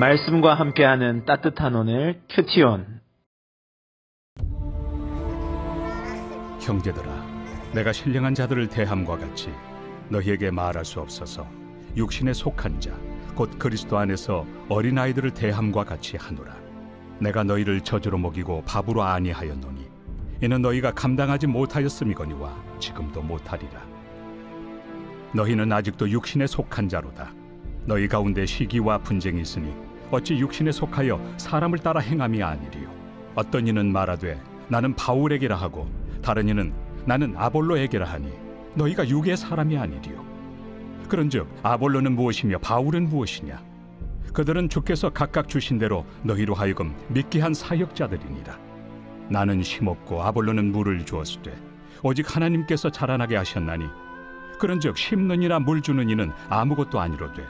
말씀과 함께하는 따뜻한 오늘 큐티온. 형제들아, 내가 신령한 자들을 대함과 같이 너희에게 말할 수 없어서 육신에 속한 자, 곧 그리스도 안에서 어린아이들을 대함과 같이 하노라. 내가 너희를 저주로 먹이고 밥으로 아니하였노니 이는 너희가 감당하지 못하였음이거니와 지금도 못하리라. 너희는 아직도 육신에 속한 자로다. 너희 가운데 시기와 분쟁이 있으니 어찌 육신에 속하여 사람을 따라 행함이 아니리요. 어떤 이는 말하되 나는 바울에게라 하고 다른 이는 나는 아볼로에게라 하니 너희가 육의 사람이 아니리요. 그런즉 아볼로는 무엇이며 바울은 무엇이냐? 그들은 주께서 각각 주신 대로 너희로 하여금 믿게 한 사역자들이니라. 나는 심었고 아볼로는 물을 주었으되 오직 하나님께서 자라나게 하셨나니 그런즉 심는 이나 물 주는 이는 아무것도 아니로되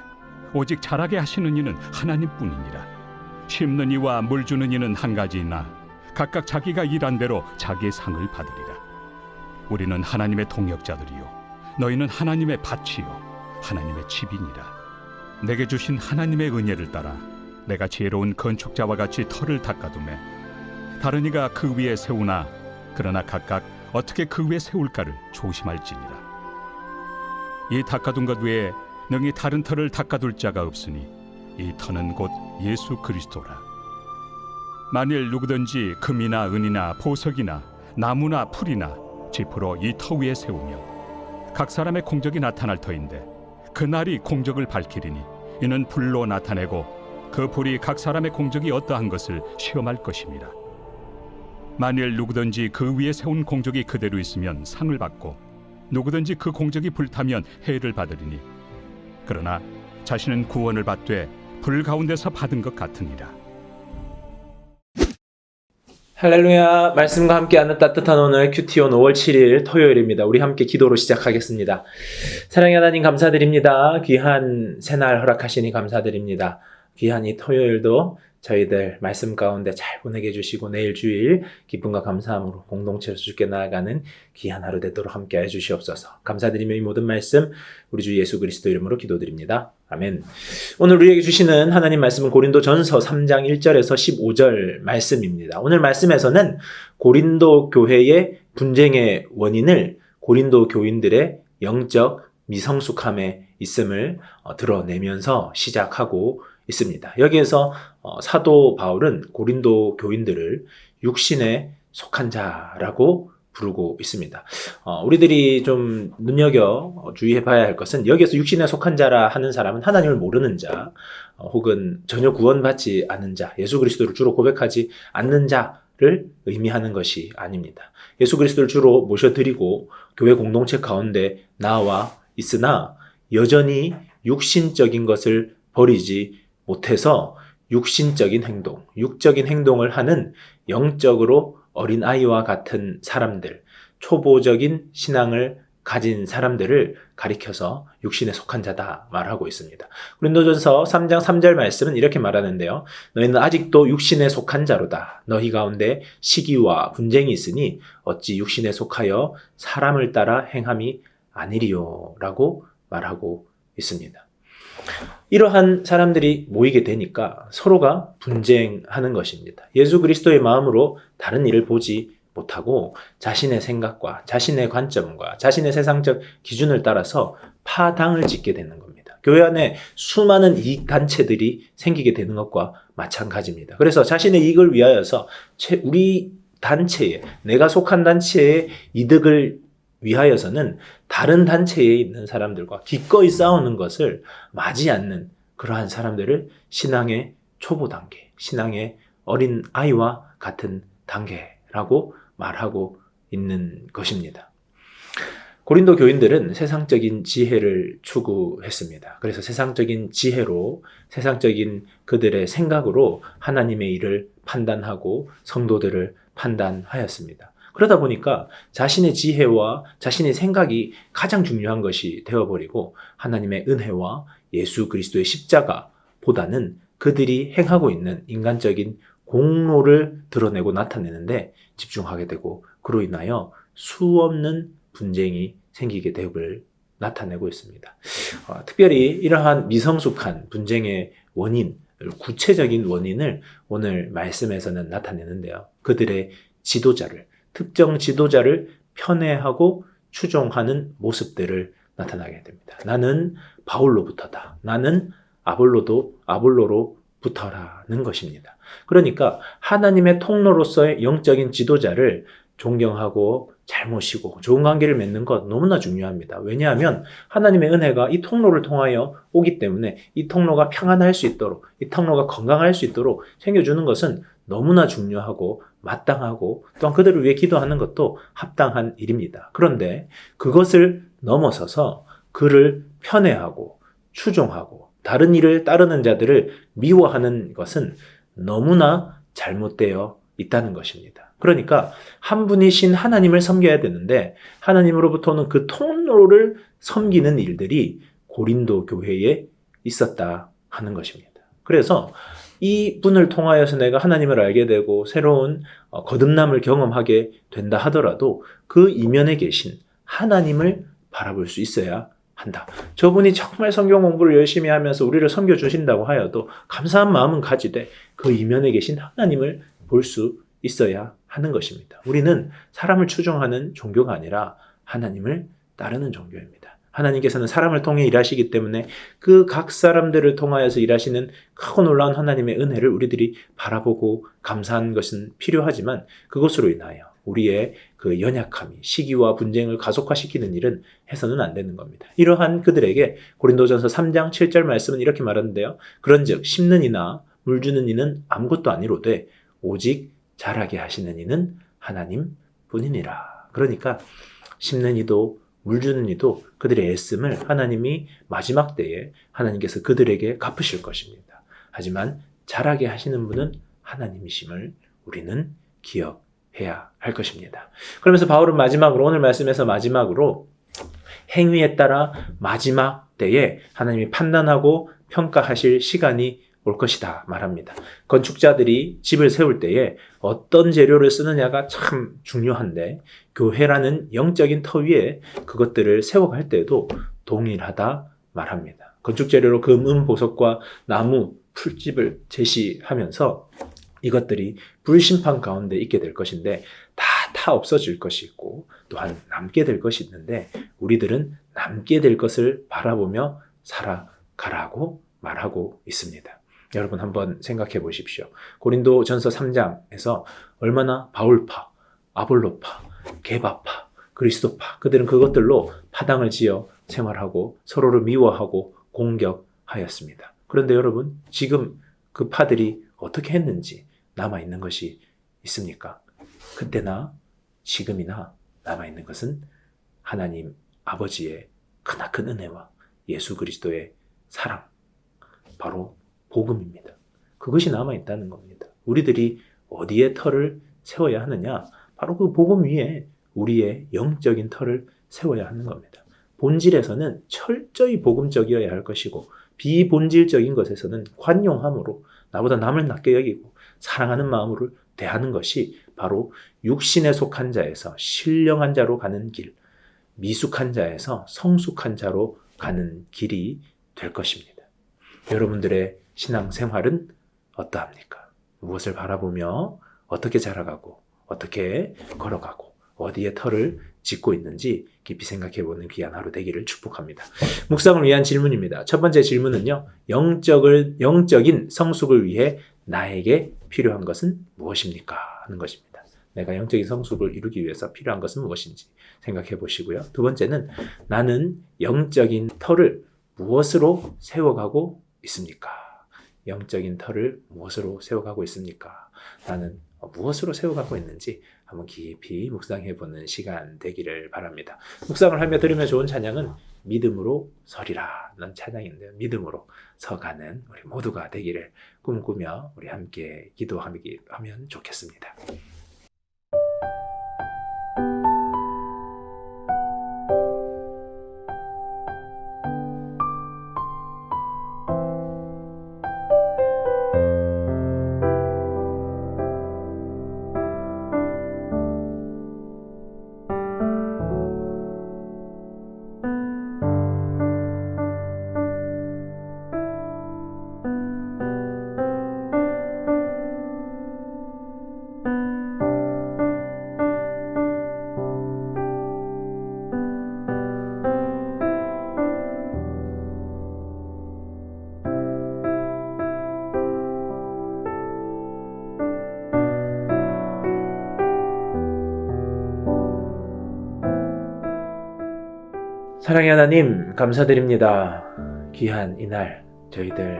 오직 자라게 하시는 이는 하나님뿐이니라. 심는 이와 물 주는 이는 한 가지이나 각각 자기가 일한 대로 자기의 상을 받으리라. 우리는 하나님의 동역자들이요 너희는 하나님의 밭이요 하나님의 집이니라. 내게 주신 하나님의 은혜를 따라 내가 지혜로운 건축자와 같이 터를 닦아두매 다른 이가 그 위에 세우나 그러나 각각 어떻게 그 위에 세울까를 조심할지니라. 이 닦아둔 것 외에 능히 다른 터를 닦아둘 자가 없으니 이 터는 곧 예수 그리스도라. 만일 누구든지 금이나 은이나 보석이나 나무나 풀이나 지프로 이 터 위에 세우면 각 사람의 공적이 나타날 터인데 그날이 공적을 밝히리니 이는 불로 나타내고 그 불이 각 사람의 공적이 어떠한 것을 시험할 것입니다. 만일 누구든지 그 위에 세운 공적이 그대로 있으면 상을 받고 누구든지 그 공적이 불타면 해를 받으리니 그러나 자신은 구원을 받되 불 가운데서 받은 것 같으니라. 할렐루야. 말씀과 함께하는 따뜻한 오늘 큐티온 5월 7일 토요일입니다. 우리 함께 기도로 시작하겠습니다. 사랑의 하나님 감사드립니다. 귀한 새날 허락하시니 감사드립니다. 귀한 이 토요일도 저희들 말씀 가운데 잘 보내게 해주시고 내일 주일 기쁨과 감사함으로 공동체로 주께 나아가는 귀한 하루 되도록 함께 해주시옵소서. 감사드리며 이 모든 말씀 우리 주 예수 그리스도 이름으로 기도드립니다. 아멘. 오늘 우리에게 주시는 하나님 말씀은 고린도전서 3장 1절에서 15절 말씀입니다. 오늘 말씀에서는 고린도 교회의 분쟁의 원인을 고린도 교인들의 영적 미성숙함에 있음을 드러내면서 시작하고 있습니다. 여기에서 사도 바울은 고린도 교인들을 육신에 속한 자라고 부르고 있습니다. 우리들이 좀 주의해 봐야 할 것은 여기에서 육신에 속한 자라 하는 사람은 하나님을 모르는 자, 혹은 전혀 구원받지 않은 자, 예수 그리스도를 주로 고백하지 않는 자를 의미하는 것이 아닙니다. 예수 그리스도를 주로 모셔드리고 교회 공동체 가운데 나와 있으나 여전히 육신적인 것을 버리지 못해서 육신적인 행동, 육적인 행동을 하는 영적으로 어린아이와 같은 사람들, 초보적인 신앙을 가진 사람들을 가리켜서 육신에 속한 자다 말하고 있습니다. 고린도전서 3장 3절 말씀은 이렇게 말하는데요. 너희는 아직도 육신에 속한 자로다. 너희 가운데 시기와 분쟁이 있으니 어찌 육신에 속하여 사람을 따라 행함이 아니리요 라고 말하고 있습니다. 이러한 사람들이 모이게 되니까 서로가 분쟁하는 것입니다. 예수 그리스도의 마음으로 다른 일을 보지 못하고 자신의 생각과 자신의 관점과 자신의 세상적 기준을 따라서 파당을 짓게 되는 겁니다. 교회 안에 수많은 이익단체들이 생기게 되는 것과 마찬가지입니다. 그래서 자신의 이익을 위하여서 우리 단체에, 내가 속한 단체의 이득을 위하여서는 다른 단체에 있는 사람들과 기꺼이 싸우는 것을 맞이 않는 그러한 사람들을 신앙의 초보 단계, 신앙의 어린 아이와 같은 단계라고 말하고 있는 것입니다. 고린도 교인들은 세상적인 지혜를 추구했습니다. 그래서 세상적인 지혜로, 세상적인 그들의 생각으로 하나님의 일을 판단하고 성도들을 판단하였습니다. 그러다 보니까 자신의 지혜와 자신의 생각이 가장 중요한 것이 되어버리고 하나님의 은혜와 예수 그리스도의 십자가보다는 그들이 행하고 있는 인간적인 공로를 드러내고 나타내는데 집중하게 되고 그로 인하여 수없는 분쟁이 생기게 됨을 나타내고 있습니다. 특별히 이러한 미성숙한 분쟁의 원인, 구체적인 원인을 오늘 말씀에서는 나타내는데요. 그들의 지도자를, 특정 지도자를 편애하고 추종하는 모습들을 나타나게 됩니다. 나는 바울로부터다. 나는 아볼로로부터라는 것입니다. 그러니까 하나님의 통로로서의 영적인 지도자를 존경하고 잘 모시고 좋은 관계를 맺는 것 너무나 중요합니다. 왜냐하면 하나님의 은혜가 이 통로를 통하여 오기 때문에 이 통로가 평안할 수 있도록, 이 통로가 건강할 수 있도록 챙겨주는 것은 너무나 중요하고 마땅하고 또한 그들을 위해 기도하는 것도 합당한 일입니다. 그런데 그것을 넘어서서 그를 편애하고 추종하고 다른 일을 따르는 자들을 미워하는 것은 너무나 잘못되어 있다는 것입니다. 그러니까 한 분이신 하나님을 섬겨야 되는데 하나님으로부터는 그 통로를 섬기는 일들이 고린도 교회에 있었다 하는 것입니다. 그래서 이 분을 통하여서 내가 하나님을 알게 되고 새로운 거듭남을 경험하게 된다 하더라도 그 이면에 계신 하나님을 바라볼 수 있어야 한다. 저분이 정말 성경 공부를 열심히 하면서 우리를 섬겨주신다고 하여도 감사한 마음은 가지되 그 이면에 계신 하나님을 볼 수 있어야 하는 것입니다. 우리는 사람을 추종하는 종교가 아니라 하나님을 따르는 종교입니다. 하나님께서는 사람을 통해 일하시기 때문에 그 각 사람들을 통하여서 일하시는 크고 놀라운 하나님의 은혜를 우리들이 바라보고 감사하는 것은 필요하지만 그것으로 인하여 우리의 그 연약함이 시기와 분쟁을 가속화시키는 일은 해서는 안 되는 겁니다. 이러한 그들에게 고린도전서 3장 7절 말씀은 이렇게 말하는데요. 그런즉 심는 이나 물 주는 이는 아무것도 아니로되 오직 자라게 하시는 이는 하나님 뿐이니라. 그러니까 심는 이도 물 주는 이도 그들의 애씀을 하나님이 마지막 때에 하나님께서 그들에게 갚으실 것입니다. 하지만 자라게 하시는 분은 하나님이심을 우리는 기억해야 할 것입니다. 그러면서 바울은 마지막으로 오늘 말씀에서 마지막으로 행위에 따라 마지막 때에 하나님이 판단하고 평가하실 시간이 올 것이다 말합니다. 건축자들이 집을 세울 때에 어떤 재료를 쓰느냐가 참 중요한데 교회라는 영적인 터 위에 그것들을 세워갈 때도 동일하다 말합니다. 건축 재료로 금, 은, 보석과 나무, 풀집을 제시하면서 이것들이 불심판 가운데 있게 될 것인데 다 없어질 것이 있고 또한 남게 될 것이 있는데 우리들은 남게 될 것을 바라보며 살아가라고 말하고 있습니다. 여러분 한번 생각해 보십시오. 고린도전서 3장에서 얼마나 바울파, 아볼로파, 게바파, 그리스도파 그들은 그것들로 파당을 지어 생활하고 서로를 미워하고 공격하였습니다. 그런데 여러분 지금 그 파들이 어떻게 했는지 남아있는 것이 있습니까? 그때나 지금이나 남아있는 것은 하나님 아버지의 크나큰 은혜와 예수 그리스도의 사랑, 바로 복음입니다. 그것이 남아있다는 겁니다. 우리들이 어디에 터를 세워야 하느냐? 바로 그 복음 위에 우리의 영적인 터를 세워야 하는 겁니다. 본질에서는 철저히 복음적이어야 할 것이고 비본질적인 것에서는 관용함으로 나보다 남을 낮게 여기고 사랑하는 마음으로 대하는 것이 바로 육신에 속한 자에서 신령한 자로 가는 길, 미숙한 자에서 성숙한 자로 가는 길이 될 것입니다. 여러분들의 신앙생활은 어떠합니까? 무엇을 바라보며 어떻게 자라가고 어떻게 걸어가고 어디에 터를 짓고 있는지 깊이 생각해보는 귀한 하루 되기를 축복합니다. 묵상을 위한 질문입니다. 첫 번째 질문은요. 영적인 성숙을 위해 나에게 필요한 것은 무엇입니까? 하는 것입니다. 내가 영적인 성숙을 이루기 위해서 필요한 것은 무엇인지 생각해 보시고요. 두 번째는 나는 영적인 터를 무엇으로 세워가고 있습니까? 영적인 터를 무엇으로 세워가고 있습니까? 나는 무엇으로 세워가고 있는지 한번 깊이 묵상해보는 시간 되기를 바랍니다. 묵상을 하며 들으면 좋은 찬양은 믿음으로 서리라 는 찬양인데요. 믿음으로 서가는 우리 모두가 되기를 꿈꾸며 우리 함께 기도하면 좋겠습니다. 사랑의 하나님 감사드립니다. 귀한 이날 저희들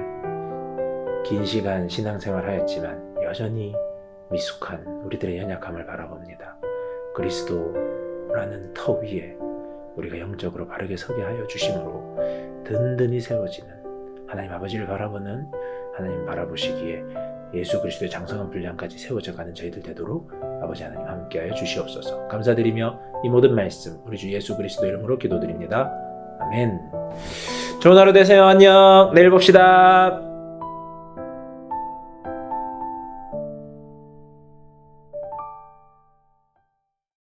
긴 시간 신앙생활 하였지만 여전히 미숙한 우리들의 연약함을 바라봅니다. 그리스도라는 터 위에 우리가 영적으로 바르게 서게 하여 주심으로 든든히 세워지는 하나님 아버지를 바라보는 하나님 바라보시기에 예수 그리스도의 장성한 분량까지 세워져 가는 저희들 되도록 아버지 하나님 함께하여 주시옵소서. 감사드리며 이 모든 말씀 우리 주 예수 그리스도 이름으로 기도드립니다. 아멘. 좋은 하루 되세요. 안녕. 내일 봅시다.